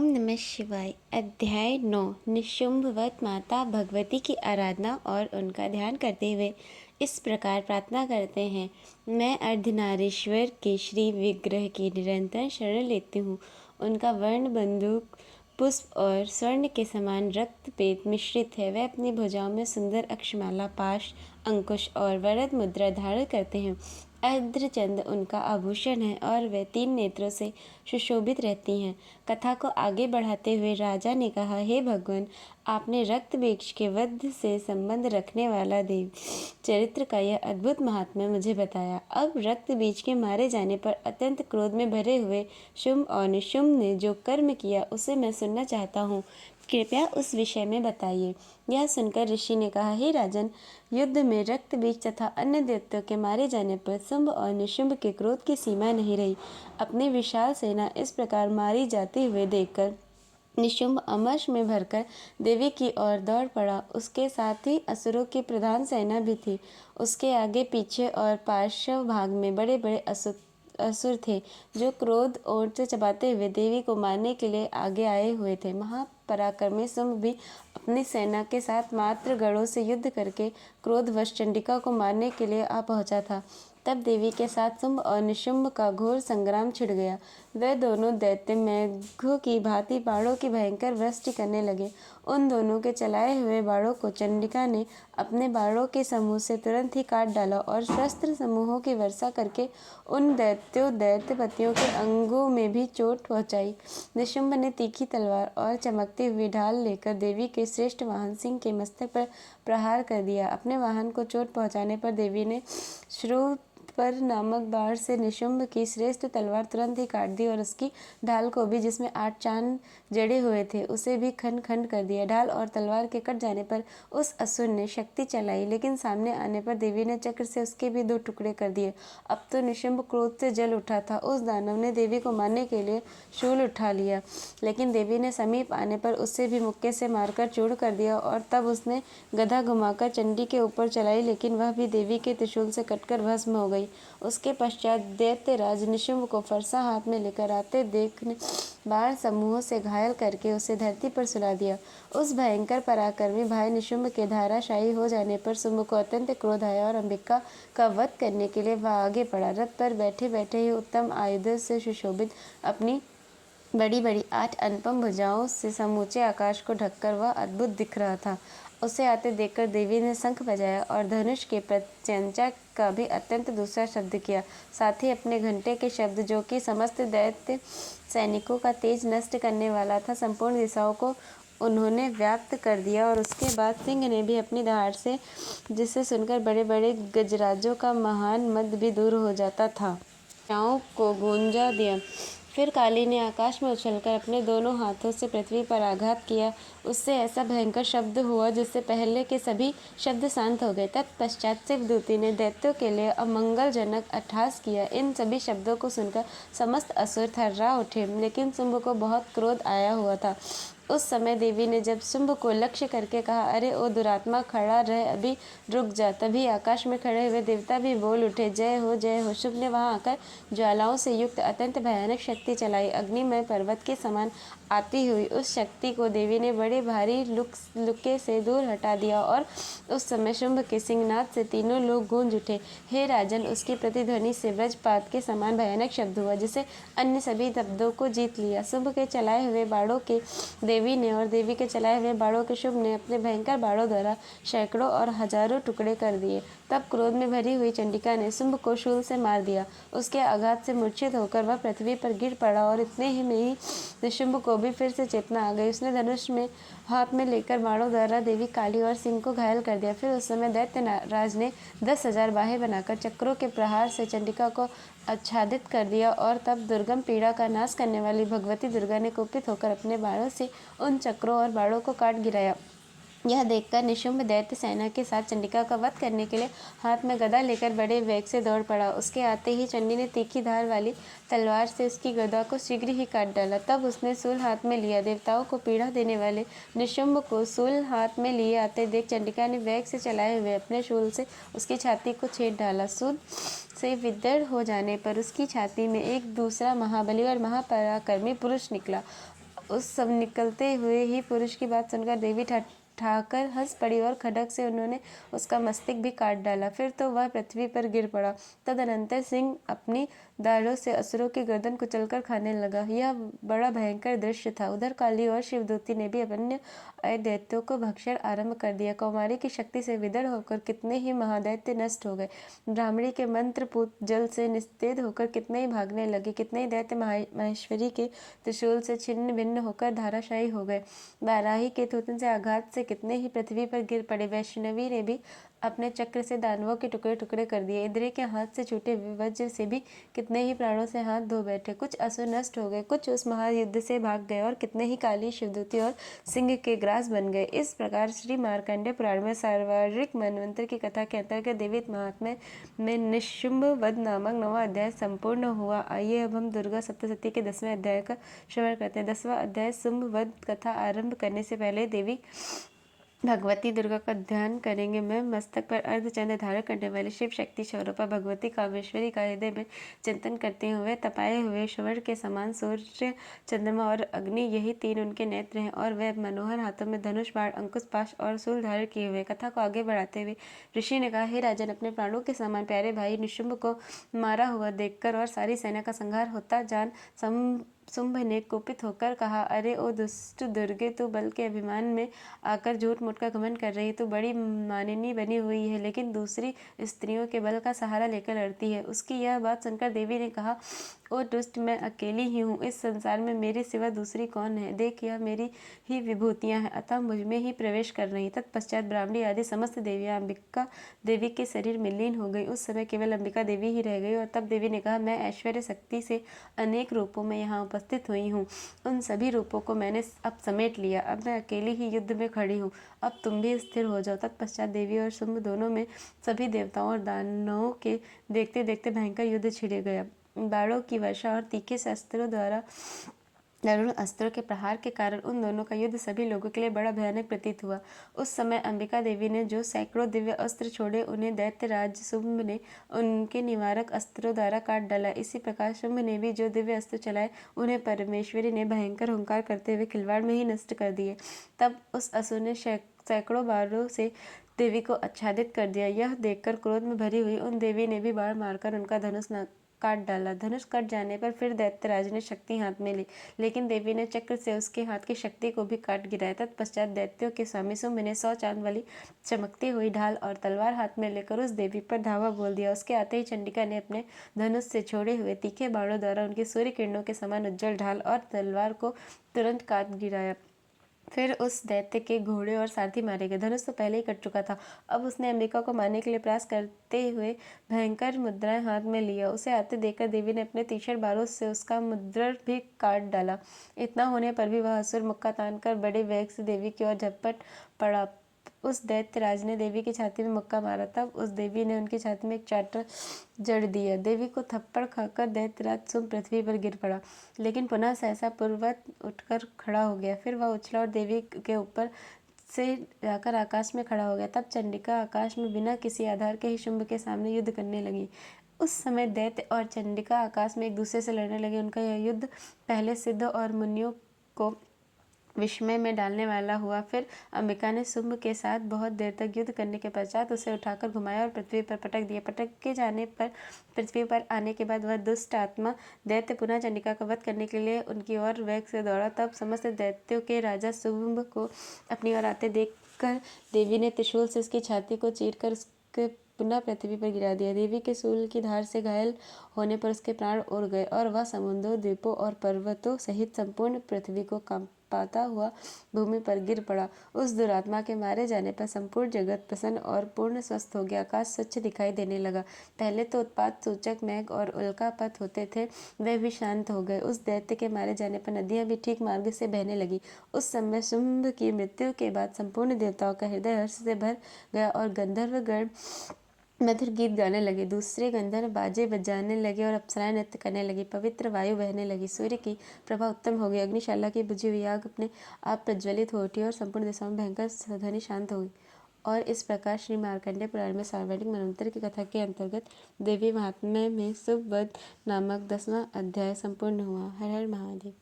ओम नमः शिवाय। अध्याय 9। निशुंभवत माता भगवती की आराधना और उनका ध्यान करते हुए इस प्रकार प्रार्थना करते हैं। मैं अर्धनारीश्वर के श्री विग्रह की निरंतर शरण लेती हूँ। उनका वर्ण बंदूक पुष्प और स्वर्ण के समान रक्तपेत मिश्रित है। वह अपनी भुजाओं में सुंदर अक्षमाला, पाश, अंकुश और वरद मुद्रा धारण करते हैं। अर्धचंद्र उनका आभूषण है और वे 3 नेत्रों से सुशोभित रहती हैं। कथा को आगे बढ़ाते हुए राजा ने कहा, हे भगवान, आपने रक्त बीज के वध से संबंध रखने वाला देव चरित्र का यह अद्भुत महात्म्य मुझे बताया। अब रक्त बीज के मारे जाने पर अत्यंत क्रोध में भरे हुए शुंभ और निशुंभ ने जो कर्म किया उसे मैं सुनना चाहता हूँ। कृपया उस विषय में बताइए। यह सुनकर ऋषि ने कहा, हे राजन, युद्ध में रक्त बीज तथा अन्य दैत्यों के मारे जाने पर शुंभ और निशुंभ के क्रोध की सीमा नहीं रही। अपनी विशाल सेना इस प्रकार मारी जाती हुए देखकर निशुंभ अमर्ष में भरकर देवी की ओर दौड़ पड़ा। उसके साथ ही असुरों की प्रधान सेना भी थी। उसके आगे पीछे और पार्श्व भाग में बड़े बड़े असुर थे, जो क्रोध ओट चबाते हुए देवी को मारने के लिए आगे आए हुए थे। महापराक्रमी शुंभ भी अपनी सेना के साथ मात्र गढ़ों से युद्ध करके क्रोधवश चंडिका को मारने के लिए आ पहुंचा था। तब देवी के साथ शुंभ और निशुंभ का घोर संग्राम छिड़ गया। वे दोनों दैत्य मेघों की भांति बाणों की भयंकर वृष्टि करने लगे। उन दोनों के चलाए हुए बाणों को चंडिका ने अपने बाणों के समूह से तुरंत ही काट डाला और शस्त्र समूहों की वर्षा करके उन दैत्यपतियों के अंगों में भी चोट पहुंचाई। निशुंभ ने तीखी तलवार और चमकती हुई ढाल लेकर देवी के श्रेष्ठ वाहन सिंह के मस्तक पर प्रहार कर दिया। अपने वाहन को चोट पहुंचाने पर देवी ने श्रुप पर नामक बाण से निशुंभ की श्रेष्ठ तलवार तुरंत ही काट दी और उसकी ढाल को भी, जिसमें 8 चांद जड़े हुए थे, उसे भी खंड खंड कर दिया। ढाल और तलवार के कट जाने पर उस असुर ने शक्ति चलाई, लेकिन सामने आने पर देवी ने चक्र से उसके भी 2 टुकड़े कर दिए। अब तो निशुंभ क्रोध से जल उठा था। उस दानव ने देवी को मारने के लिए शूल उठा लिया, लेकिन देवी ने समीप आने पर उसे भी मुक्के से मारकर चूर कर दिया और तब उसने गदा घुमाकर चंडी के ऊपर चलाई, लेकिन वह भी देवी के त्रिशूल से कटकर भस्म हो गई। उसके पश्चात दैत्यराज निशुंभ को फरसा हाथ में लेकर आते देखने बाण समूहों से घायल करके उसे धरती पर सुला दिया। उस भयंकर पराक्रमी भाई निशुंभ के धाराशायी हो जाने पर शुंभ को अत्यंत क्रोध आया और अंबिका का वध करने के लिए वह आगे बढ़ा। रथ पर बैठे बैठे ही उत्तम आयुधों से सुशोभित अपनी बड़ी बड़ी 8 अनुपम भुजाओं से समूचे आकाश को ढककर वह अद्भुत दिख रहा था। उसे आते देखकर देवी ने शंख बजाया और धनुष के प्रत्यंचा का भी अत्यंत दूसरा शब्द किया। साथ ही अपने घंटे के शब्द, जो कि समस्त दैत्य सैनिकों का तेज नष्ट करने वाला था, संपूर्ण दिशाओं को उन्होंने व्याप्त कर दिया। और उसके बाद सिंह ने भी अपनी दहाड़ से, जिसे सुनकर बड़े बड़े गजराजों का महान मद भी दूर हो जाता था, को गूंजा दिया। फिर काली ने आकाश में उछलकर अपने दोनों हाथों से पृथ्वी पर आघात किया। उससे ऐसा भयंकर शब्द हुआ जिससे पहले के सभी शब्द शांत हो गए। तत्पश्चात शिवदूती ने दैत्यों के लिए अमंगलजनक अट्टहास किया। इन सभी शब्दों को सुनकर समस्त असुर थर्रा उठे, लेकिन शुंभ को बहुत क्रोध आया हुआ था। उस समय देवी ने जब शुंभ को लक्ष्य करके कहा, अरे ओ दुरात्मा, खड़ा रह, अभी रुक जा। तभी आकाश में खड़े हुए देवता भी बोल उठे, जय हो जय हो। शुंभ ने वहां आकर ज्वालाओं से युक्त अत्यंत भयानक शक्ति चलाई। अग्निमय पर्वत के समान आती हुई उस शक्ति को देवी ने बड़े भारी लुके से दूर हटा दिया और उस समय शुंभ के सिंहनाद से तीनों लोग गूंज उठे। हे राजन, उसकी प्रतिध्वनि से वज्रपात के समान भयानक शब्द हुआ, जिसे अन्य सभी शब्दों को जीत लिया। शुंभ के चलाए हुए बाणों के देवी ने और देवी के चलाए हुए बाणों के शुंभ ने अपने भयंकर बाणों द्वारा सैकड़ों और हजारों टुकड़े कर दिए। तब क्रोध में भरी हुई चंडिका ने शुंभ को शूल से मार दिया। उसके आघात से मूर्छित होकर वह पृथ्वी पर गिर पड़ा और इतने ही में ही निशुंभ को भी फिर से चेतना आ गई। उसने धनुष में हाथ में लेकर बाणों द्वारा देवी काली और सिंह को घायल कर दिया। फिर उस समय दैत्य राज ने 10,000 बाहें बनाकर चक्रों के प्रहार से चंडिका को आच्छादित कर दिया और तब दुर्गम पीड़ा का नाश करने वाली भगवती दुर्गा ने कुपित होकर अपने बाणों से उन चक्रों और बाणों को काट गिराया। यह देखकर निशुंभ दैत्य सेना के साथ चंडिका का वध करने के लिए हाथ में गदा लेकर बड़े वेग से दौड़ पड़ा। उसके आते ही चंडी ने तीखी धार वाली तलवार से उसकी गदा को शीघ्र ही काट डाला। तब उसने शूल हाथ में लिया। देवताओं को पीड़ा देने वाले निशुंभ को शूल हाथ में लिए आते देख चंडिका ने वेग से चलाए हुए अपने शूल से उसकी छाती को छेद डाला। शूल से विदर्भ हो जाने पर उसकी छाती में एक दूसरा महाबली और महापराक्रमी पुरुष निकला। उस सब निकलते हुए ही पुरुष की बात सुनकर देवी ठाकर हंस पड़ी और खड्ग से उन्होंने उसका मस्तक भी काट डाला। फिर तो वह पृथ्वी पर गिर पड़ा। तदनंतर सिंह अपनी दाढ़ों से असुरों की गर्दन कुचलकर खाने लगा। यह बड़ा भयंकर दृश्य था। उधर काली और शिवदूती ने भी अपने दैत्यों को भक्षण आरंभ कर दिया। कौमारी की शक्ति से विदर होकर कितने ही महादैत्य नष्ट हो गए। ब्राह्मणी के मंत्रपूत जल से निस्तेज होकर कितने ही भागने लगे। कितने ही दैत्य महेश्वरी के त्रिशूल से छिन्न भिन्न होकर धाराशायी हो गए। वाराही के थूथन से आघात से कितने ही पृथ्वी पर गिर पड़े। वैष्णवी ने भी अपने चक्र से दानवों के टुकड़े टुकड़े कर दिए। इंद्र के हाथ से छूटे वज्र से भी कितने ही प्राणों से हाथ धो बैठे। कुछ असुर नष्ट हो गए, कुछ उस महायुद्ध से भाग गए और कितने ही काली, शिवदूती और सिंह के ग्रास बन गए। इस प्रकार श्री मार्कंडेय पुराण में सार्वरिक मनवंतर की कथा के अंतर्गत देवी महात्म्य में निशुंभ वध नामक 9वां अध्याय संपूर्ण हुआ। आइए अब हम दुर्गा सप्तशती के 10वें अध्याय का श्रवण करते हैं। 10वां अध्याय शुंभ वध कथा आरंभ करने से पहले देवी भगवती दुर्गा का ध्यान करेंगे। मैं मस्तक पर अर्धचंद्र धारण करने वाली शिव शक्ति स्वरूपा भगवती कामेश्वरी का हृदय में चिंतन करते हुए तपाए हुए स्वर्ण के समान सूर्य, चंद्रमा और अग्नि, यही तीन उनके नेत्र हैं और वे मनोहर हाथों में धनुष, बाण, अंकुश, पाश और शूल धारण किए हुए। कथा को आगे बढ़ाते हुए ऋषि ने कहा, हे राजन, अपने प्राणों के समान प्यारे भाई निशुंभ को मारा हुआ देखकर और सारी सेना का संहार होता जान शुंभ ने कुपित होकर कहा, अरे ओ दुष्ट दुर्गे, तू बल के अभिमान में आकर झूठ मूठ का घमंड कर रही। तू बड़ी मानिनी बनी हुई है, लेकिन दूसरी स्त्रियों के बल का सहारा लेकर लड़ती है। उसकी यह बात सुनकर देवी ने कहा, ओ दुष्ट, मैं अकेली ही हूँ। इस संसार में मेरे सिवा दूसरी कौन है? देख, यह मेरी ही विभूतियाँ हैं, अतः मुझ में ही प्रवेश कर रही। तत्पश्चात ब्राह्मणी आदि समस्त देवियाँ अंबिका देवी के शरीर में लीन हो गई। उस समय केवल अंबिका देवी ही रह गई और तब देवी ने कहा, मैं ऐश्वर्य शक्ति से अनेक रूपों में यहाँ उपस्थित हुई हूँ। उन सभी रूपों को मैंने अब समेट लिया। अब मैं अकेली ही युद्ध में खड़ी हूँ। अब तुम भी स्थिर हो जाओ। तत्पश्चात देवी और शुंभ दोनों में सभी देवताओं और दानवों के देखते देखते भयंकर युद्ध छिड़ गया। बाणों की वर्षा और तीखे शस्त्रों द्वारा दारुण अस्त्रों के प्रहार के कारण उन दोनों का युद्ध सभी लोगों के लिए बड़ा भयानक प्रतीत हुआ। उस समय अंबिका देवी ने जो सैकड़ों दिव्य अस्त्र छोड़े, उन्हें दैत्यराज शुंभ ने उनके निवारक अस्त्रों द्वारा काट डाला। इसी प्रकार शुंभ ने भी जो दिव्य अस्त्र चलाए, उन्हें परमेश्वरी ने भयंकर हुंकार करते हुए खिलवाड़ में ही नष्ट कर दिए। तब उस असुर ने सैकड़ों बाणों से देवी को आच्छादित कर दिया। यह देखकर क्रोध में भरी हुई उन देवी ने भी बाण मारकर उनका धनुष काट डाला। धनुष कट जाने पर फिर दैत्यराज ने शक्ति हाथ में ली, लेकिन देवी ने चक्र से उसके हाथ की शक्ति को भी काट गिराया। तत्पश्चात दैत्यों के स्वामी शुंभ ने 100 चांद वाली चमकती हुई ढाल और तलवार हाथ में लेकर उस देवी पर धावा बोल दिया। उसके आते ही चंडिका ने अपने धनुष से छोड़े हुए तीखे बाणों द्वारा उनकी सूर्य किरणों के समान उज्जवल ढाल और तलवार को तुरंत काट गिराया। फिर उस दैत्य के घोड़े और सारथी मारे गए। धनुष तो पहले ही कट चुका था। अब उसने अंबिका को मारने के लिए प्रयास करते हुए भयंकर मुद्राएं हाथ में लिया। उसे आते देखकर देवी ने अपने तीक्ष्ण बाणों से उसका मुद्रण भी काट डाला। इतना होने पर भी वह असुर मुक्का तानकर बड़े वेग से देवी की ओर झपट पड़ा। उस दैत्यराज ने देवी की छाती में मुक्का मारा। तब उस देवी ने उनकी छाती में एक चांटा जड़ दिया। देवी को थप्पड़ खाकर दैत्यराज शुंभ पृथ्वी पर गिर पड़ा, लेकिन पुनः सहसा पूर्ववत उठकर खड़ा हो गया। फिर वह उछला और देवी के ऊपर से जाकर आकाश में खड़ा हो गया। तब चंडिका आकाश में बिना किसी आधार के ही शुंभ के सामने युद्ध करने लगी। उस समय दैत्य और चंडिका आकाश में एक दूसरे से लड़ने लगे। उनका यह युद्ध पहले सिद्ध और मुनियों को विस्मय में डालने वाला हुआ। फिर अंबिका ने शुंभ के साथ बहुत देर तक युद्ध करने के पश्चात उसे उठाकर घुमाया और पृथ्वी पर पटक दिया। पटक के जाने पर पृथ्वी पर आने के बाद वह दुष्ट आत्मा दैत्य पुनः चंडिका का वध करने के लिए उनकी ओर वेग से दौड़ा। तब समस्त दैत्यों के राजा शुंभ को अपनी ओर आते देखकर देवी ने त्रिशूल से उसकी छाती को चीरकर उसके पुनः पृथ्वी पर गिरा दिया। देवी के शूल की धार से घायल होने पर उसके प्राण उड़ गए और वह समुद्रों, द्वीपों और पर्वतों सहित संपूर्ण पृथ्वी को कांपाता हुआ भूमि पर गिर पड़ा। उस दुरात्मा के मारे जाने पर संपूर्ण जगत प्रसन्न और पूर्ण स्वस्थ हो गया। आकाश स्वच्छ दिखाई देने लगा। पहले तो उत्पात सूचक मेघ और उल्कापात होते थे, वे भी शांत हो गए। उस दैत्य के मारे जाने पर नदियां भी ठीक मार्ग से बहने लगी। उस समय शुंभ की मृत्यु के बाद संपूर्ण देवताओं का हृदय हर्ष से भर गया और गंधर्वगण मधुर गीत गाने लगे। दूसरे गंधर्व बाजे बजाने लगे और अप्सराएं नृत्य करने लगी। पवित्र वायु बहने लगी। सूर्य की प्रभा उत्तम हो गई। अग्निशाला की बुझी हुई आग अपने आप प्रज्वलित हो उठी और संपूर्ण दिशाओं में भयंकर ध्वनि शांत हो गई। और इस प्रकार श्री मार्कंडेय पुराण में सार्वजनिक मनवंतर की कथा के अंतर्गत देवी महात्म्य में शुंभ वध नामक 10वां अध्याय संपूर्ण हुआ। हर हर महादेव।